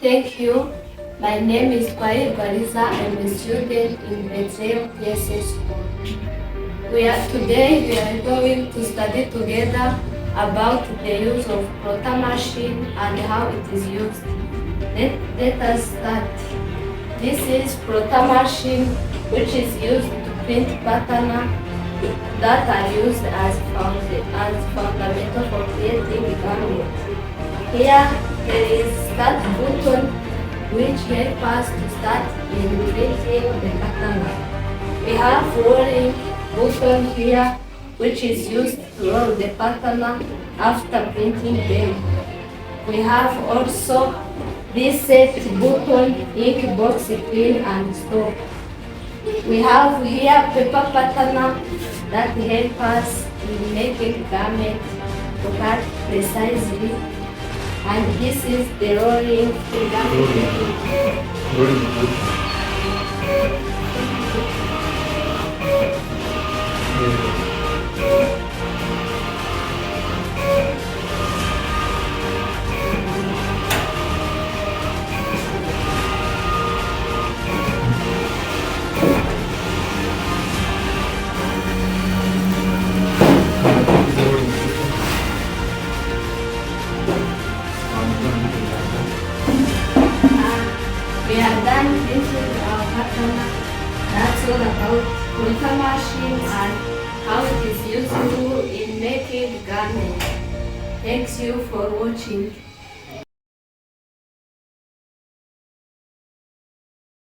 Thank you. My name is Kwai Bariza. I'm a student in Bethlehem PSS School. Today we are going to study together about the use of plotter machine and how it is used. Let us start. This is plotter machine, which is used to print patterns that are used as fundamental for creating garments. Here there is start button, which helps us to start in printing the pattern. We have rolling button here, which is used to roll the pattern after printing them. We have also this set button, ink box, clean and store. We have here paper pattern that help us in making garments to cut precisely. And this is the rolling We are done printing our pattern. That's all about plotter machine and how it is useful in making garments. Thanks you for watching.